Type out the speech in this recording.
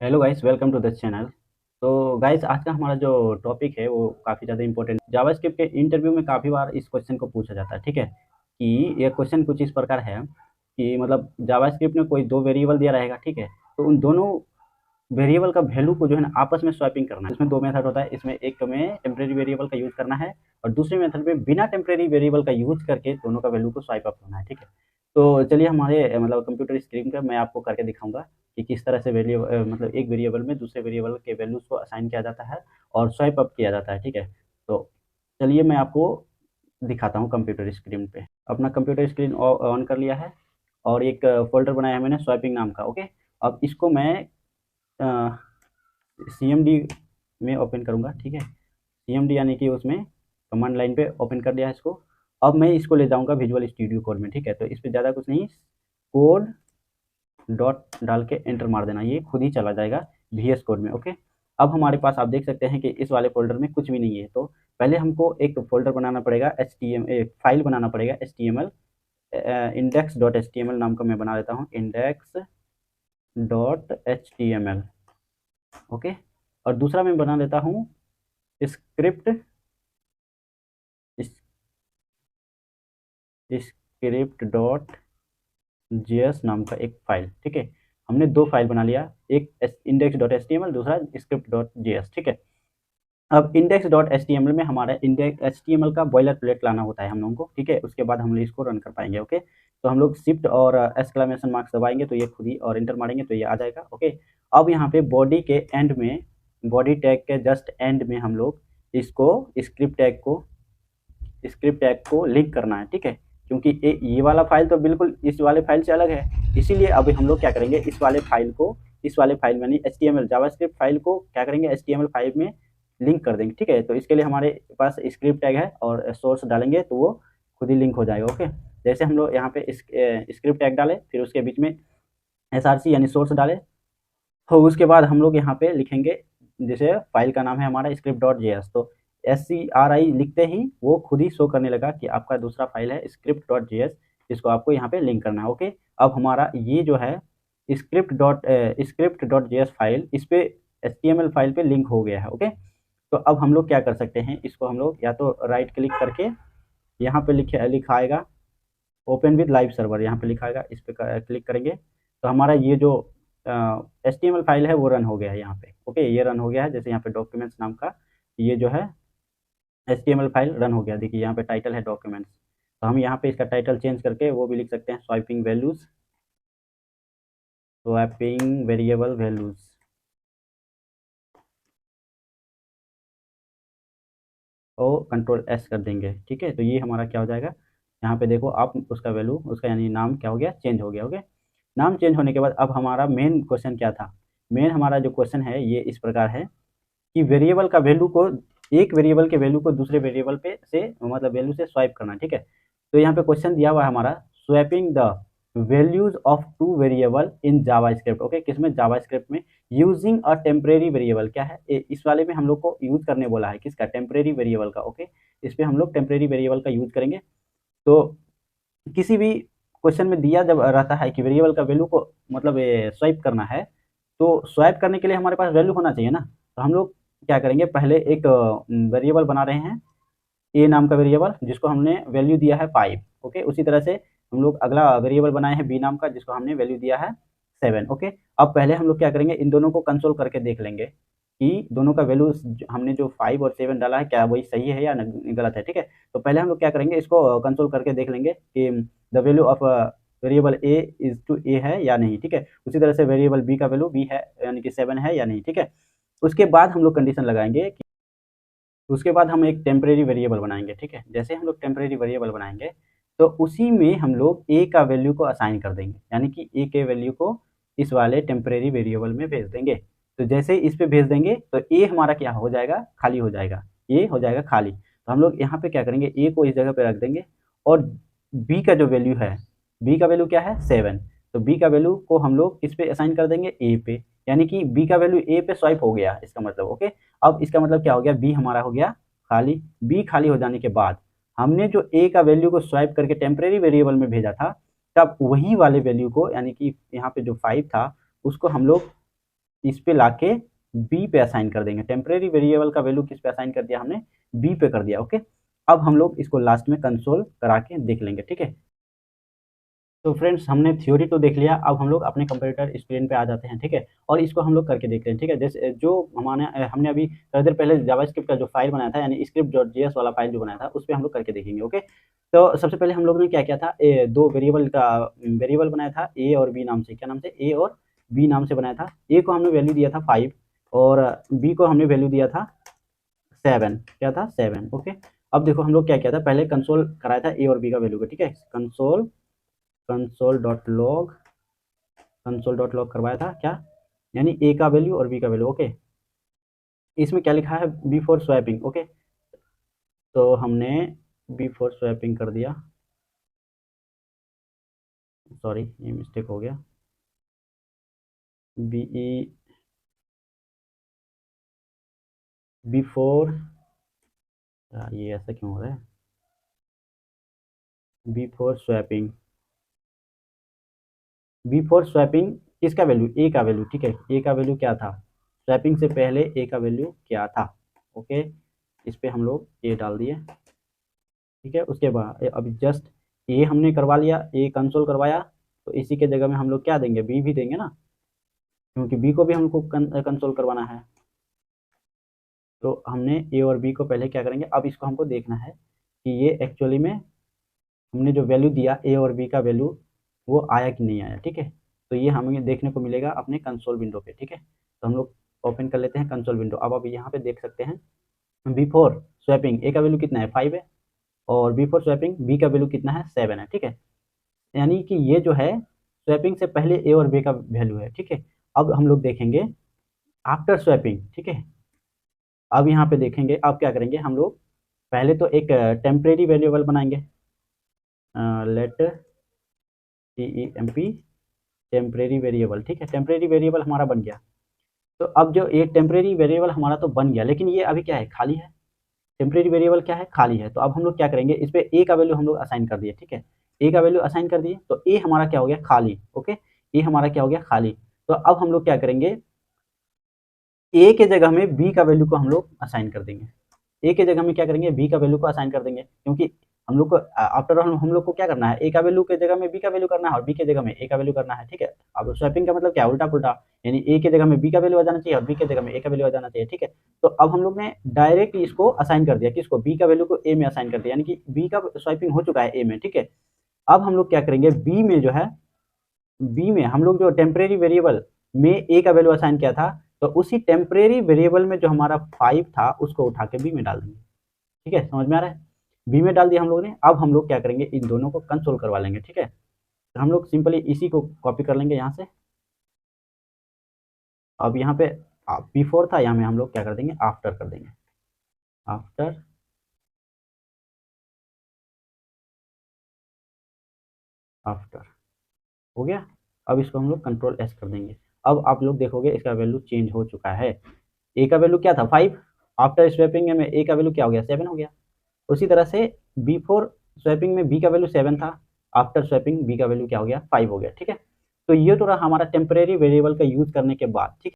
Hello guys, welcome to the channel. तो guys, आज का हमारा जो टॉपिक है वो काफ़ी ज़्यादा इंपॉर्टेंट जावास्क्रिप्ट के इंटरव्यू में काफ़ी बार इस क्वेश्चन को पूछा जाता है। ठीक है कि ये क्वेश्चन कुछ इस प्रकार है कि मतलब जावास्क्रिप्ट में कोई दो वेरिएबल दिया रहेगा। ठीक है, तो उन दोनों वेरिएबल का वैल्यू को जो है ना आपस में स्वैपिंग करना है। इसमें दो मेथड होता है। इसमें एक में टेम्परेरी वेरिएबल का यूज़ करना है और दूसरे मेथड में बिना टेम्परेरी वेरिएबल का यूज़ करके दोनों का वैल्यू को स्वाइप अप करना है। ठीक है, तो चलिए हमारे मतलब कंप्यूटर स्क्रीन पर मैं आपको करके दिखाऊंगा कि किस तरह से वेरिएबल मतलब एक वेरिएबल में दूसरे वेरिएबल के वैल्यूज़ को असाइन किया जाता है और स्वाइप अप किया जाता है। ठीक है, तो चलिए मैं आपको दिखाता हूँ कंप्यूटर स्क्रीन पे। अपना कंप्यूटर स्क्रीन ऑन कर लिया है और एक फ़ोल्डर बनाया है मैंने स्वैपिंग नाम का। ओके, अब इसको मैं CMD में ओपन करूँगा। ठीक है, CMD यानी कि उसमें कमांड लाइन पे ओपन कर लिया है इसको। अब मैं इसको ले जाऊँगा विजुअल स्टूडियो कोड में। ठीक है, तो इस पे ज़्यादा कुछ नहीं, कोड डॉट डाल के एंटर मार देना, ये खुद ही चला जाएगा VS कोड में। ओके, अब हमारे पास आप देख सकते हैं कि इस वाले फ़ोल्डर में कुछ भी नहीं है। तो पहले हमको एक फ़ोल्डर बनाना पड़ेगा, एक फ़ाइल बनाना पड़ेगा HTML, index.html नाम का मैं बना देता हूँ, index.html। ओके, और दूसरा मैं बना देता हूँ स्क्रिप्ट स्क्रिप्ट डॉट जेएस नाम का एक फाइल। ठीक है, हमने दो फाइल बना लिया, एक index.html, दूसरा script.js। ठीक है, अब index.html में हमारा इंडेक्स HTML का बॉयलर प्लेट लाना होता है हम लोगों को। ठीक है, उसके बाद हम लोग इसको रन कर पाएंगे। ओके, तो हम लोग शिफ्ट और एक्सक्लेमेशन मार्क्स दबाएंगे तो ये खुद ही, और इंटर मारेंगे तो ये आ जाएगा। ओके, अब यहाँ पे बॉडी के एंड में, बॉडी टैग के जस्ट एंड में हम लोग इसको स्क्रिप्ट टैग को लिंक करना है। ठीक है, क्योंकि ये वाला फाइल तो बिल्कुल इस वाले फाइल से अलग है, इसीलिए अभी हम लोग क्या करेंगे, इस वाले फाइल में HTML जावास्क्रिप्ट फाइल को क्या करेंगे, HTML फाइल में लिंक कर देंगे। ठीक है, तो इसके लिए हमारे पास स्क्रिप्ट टैग है और सोर्स डालेंगे तो वो खुद ही लिंक हो जाएगा। ओके, जैसे हम लोग यहाँ पे स्क्रिप्ट टैग डालें, फिर उसके बीच में SRC यानी सोर्स डालें, तो उसके बाद हम लोग यहाँ पे लिखेंगे, जैसे फाइल का नाम है हमारा script.js, तो SCRI लिखते ही वो खुद ही शो करने लगा कि आपका दूसरा फाइल है script.js, जिसको आपको यहाँ पे लिंक करना है। ओके, अब हमारा ये जो है script.js फाइल इस पे HTML फाइल पे लिंक हो गया है। ओके, तो अब हम लोग क्या कर सकते हैं, इसको हम लोग या तो राइट क्लिक करके यहाँ पे लिखा आएगा ओपन विद लाइव सर्वर, यहाँ पे लिखा आएगा, इस पे क्लिक करेंगे तो हमारा ये जो HTML फाइल है वो रन हो गया है यहाँ पे। ओके, ये रन हो गया है, जैसे यहाँ पे डॉक्यूमेंट्स नाम का ये जो है HTML फाइल रन हो गया। देखिए यहाँ पे टाइटल है डॉक्यूमेंट्स, तो हम यहाँ पे इसका टाइटल चेंज करके वो भी लिख सकते हैं, swiping values, swapping variable values. और कंट्रोल S कर देंगे। ठीक है, तो ये हमारा क्या हो जाएगा, यहाँ पे देखो आप, उसका वैल्यू, उसका यानी नाम क्या हो गया, चेंज हो गया। ओके, नाम चेंज होने के बाद अब हमारा मेन क्वेश्चन क्या था, मेन हमारा जो क्वेश्चन है ये इस प्रकार है कि वेरिएबल का वैल्यू को, एक वेरिएबल के वैल्यू को दूसरे वेरिएबल पे से मतलब वैल्यू से स्वाइप करना। ठीक है, तो यहाँ पे क्वेश्चन दिया हुआ है हमारा, swapping the values of two variable in JavaScript. Okay, किसमें, जावास्क्रिप्ट में, यूजिंग अ टेम्परेरी वेरिएबल। क्या है, इस वाले में हम लोग को यूज करने बोला है, किसका, टेम्परेरी वेरिएबल का। ओके, इस पे हम लोग टेम्परेरी वेरिएबल का यूज करेंगे। तो किसी भी क्वेश्चन में दिया जब रहता है कि वेरिएबल का वैल्यू को मतलब स्वाइप करना है, तो स्वाइप करने के लिए हमारे पास वैल्यू होना चाहिए ना। तो हम लोग क्या करेंगे, पहले एक वेरिएबल बना रहे हैं, ए नाम का वेरिएबल, जिसको हमने वैल्यू दिया है 5। ओके, उसी तरह से हम लोग अगला वेरिएबल बनाए हैं बी नाम का, जिसको हमने वैल्यू दिया है 7। ओके, अब पहले हम लोग क्या करेंगे, इन दोनों को कंसोल करके देख लेंगे कि दोनों का वैल्यू हमने जो 5 और 7 डाला है क्या वही सही है या गलत है। ठीक है, तो पहले हम लोग क्या करेंगे, इसको कंसोल करके देख लेंगे कि the value of variable A is two A है या नहीं। ठीक है, उसी तरह से वेरिएबल बी का वैल्यू बी है यानी कि 7 है या नहीं। ठीक है, उसके बाद हम लोग कंडीशन लगाएंगे कि उसके बाद हम एक टेम्परेरी वेरिएबल बनाएंगे। ठीक है, जैसे हम लोग टेम्परेरी वेरिएबल बनाएंगे तो उसी में हम लोग ए का वैल्यू को असाइन कर देंगे, यानी कि ए के वैल्यू को इस वाले टेम्परेरी वेरिएबल में भेज देंगे। तो जैसे ही इस पे भेज देंगे तो ए हमारा क्या हो जाएगा, खाली हो जाएगा, ए हो जाएगा खाली। तो हम लोग यहाँ पे क्या करेंगे, ए को इस जगह पे रख देंगे और बी का जो वैल्यू है, बी का वैल्यू क्या है 7, तो बी का वैल्यू को हम लोग किस पे असाइन कर देंगे, ए पे, यानी कि बी का वैल्यू ए पे स्वाइप हो गया इसका मतलब। ओके, अब इसका मतलब क्या हो गया, बी हमारा हो गया खाली। बी खाली हो जाने के बाद हमने जो ए का वैल्यू को स्वाइप करके टेम्परेरी वेरिएबल में भेजा था, तब वही वाले वैल्यू को, यानी कि यहाँ पे जो 5 था उसको हम लोग इस पे लाके बी पे असाइन कर देंगे। टेम्परेरी वेरिएबल का वैल्यू किस पे असाइन कर दिया हमने, बी पे कर दिया। ओके, अब हम लोग इसको लास्ट में कंसोल करा के देख लेंगे, ठीक है। तो फ्रेंड्स हमने थ्योरी तो देख लिया, अब हम लोग अपने कंप्यूटर स्क्रीन पे आ जाते हैं, ठीक है, और इसको हम लोग करके देखते हैं, ठीक है। जैसे जो हमने अभी थोड़ी देर पहले जावास्क्रिप्ट का जो फाइल बनाया था, यानी script.js वाला फाइल जो बनाया था, उस पे हम लोग करके देखेंगे। ओके, तो सबसे पहले हम लोग ने क्या किया था, दो वेरिएबल बनाया था ए और बी नाम से। क्या नाम से, ए और बी नाम से बनाया था। ए को हमने वैल्यू दिया था 5 और बी को हमने वैल्यू दिया था 7। क्या था, 7। ओके, अब देखो हम लोग क्या किया था, पहले कंसोल कराया था ए और बी का वैल्यू को, ठीक है। कंसोल डॉट लॉग करवाया था, क्या, यानी ए का वैल्यू और बी का वैल्यू। ओके, इसमें क्या लिखा है, बिफोर स्वैपिंग। ओके, तो हमने बिफोर स्वैपिंग कर दिया, सॉरी ये मिस्टेक हो गया, बी ई बिफोर, ये ऐसा क्यों हो रहा है, बिफोर स्वैपिंग। बिफोर स्वैपिंग किसका वैल्यू, ए का वैल्यू, ठीक है। ए का वैल्यू क्या था, स्वैपिंग से पहले ए का वैल्यू क्या था। ओके, इस पे हम लोग ए डाल दिए, ठीक है। उसके बाद अभी जस्ट ए हमने करवा लिया, ए कंसोल करवाया, तो इसी के जगह में हम लोग क्या देंगे, बी भी देंगे ना, क्योंकि बी को भी हमको कंसोल करवाना है। तो हमने ए और बी को पहले क्या करेंगे, अब इसको हमको देखना है कि ये एक्चुअली में हमने जो वैल्यू दिया ए और बी का वैल्यू वो आया कि नहीं आया, ठीक है। तो ये हमें देखने को मिलेगा अपने कंसोल विंडो पे, ठीक है। तो हम लोग ओपन कर लेते हैं कंसोल विंडो। अब आप यहाँ पे देख सकते हैं, बिफोर स्वैपिंग ए का वैल्यू कितना है, 5 है, और बिफोर स्वैपिंग बी का वैल्यू कितना है, 7 है, ठीक है। यानी कि ये जो है स्वैपिंग से पहले ए और बी का वैल्यू है, ठीक है। अब हम लोग देखेंगे आफ्टर स्वैपिंग, ठीक है। अब यहाँ पे देखेंगे, अब क्या करेंगे हम लोग, पहले तो एक टेम्परेरी वेरिएबल बनाएंगे, let T E M P temporary variable, ठीक है। टेम्परेरी वेरिएबल हमारा बन गया। तो अब जो ये टेम्परेरी वेरिएबल हमारा तो बन गया, लेकिन ये अभी क्या है, खाली है। टेम्परेरी वेरिएबल क्या है, खाली है। तो अब हम लोग क्या करेंगे, इस पे ए का वैल्यू हम लोग असाइन कर दिए, ठीक है। ए का वैल्यू असाइन कर दिए, तो ए हमारा क्या हो गया, खाली। ओके, ए हमारा क्या हो गया, खाली। तो अब हम लोग क्या करेंगे, ए के जगह में बी का वैल्यू को हम लोग असाइन कर देंगे। ए के जगह में क्या करेंगे, बी का वैल्यू को असाइन कर देंगे, क्योंकि हम लोग को आफ्टर ऑल हम लोग को क्या करना है, ए का वैल्यू के जगह में बी का वैल्यू करना है और बी के जगह में ए का वैल्यू करना है, ठीक है। अब स्वैपिंग का मतलब क्या है, उल्टा पुल्टा, यानी ए के जगह में बी का वैल्यू आ जाना चाहिए और बी के जगह में ए का वैल्यू आ जाना चाहिए, ठीक है। तो अब हम लोग ने डायरेक्ट इसको असाइन कर दिया, किसको, बी का वैल्यू को ए में असाइन कर दिया, यानी कि बी का स्वैपिंग हो चुका है ए में, ठीक है। अब हम लोग क्या करेंगे, बी में जो है, बी में हम लोग जो टेम्परेरी वेरिएबल में ए का वैल्यू असाइन किया था, तो उसी टेम्परेरी वेरिएबल में जो हमारा 5 था उसको उठा के बी में डाल देंगे, ठीक है। समझ में आ रहा है, बी में डाल दिया हम लोग ने। अब हम लोग क्या करेंगे, इन दोनों को कंसोल करवा लेंगे, ठीक है। तो हम लोग सिंपली इसी को कॉपी कर लेंगे यहाँ से। अब यहाँ पे बिफोर था, यहाँ में हम लोग क्या कर देंगे, आफ्टर कर देंगे, आफ्टर, आफ्टर हो गया। अब इसको हम लोग कंट्रोल एस कर देंगे। अब आप लोग देखोगे इसका वैल्यू चेंज हो चुका है। ए का वैल्यू क्या था, 5, आफ्टर स्वैपिंग में ए का वैल्यू क्या हो गया, 7 हो गया। उसी तरह से बिफोर स्वैपिंग में बी का वैल्यू 7 था, आफ्टर स्वैपिंग बी का वैल्यू क्या हो गया, 5 हो गया, ठीक है। तो ये तो रहा हमारा टेम्परेरी वेरिएबल का यूज करने के बाद, ठीक है।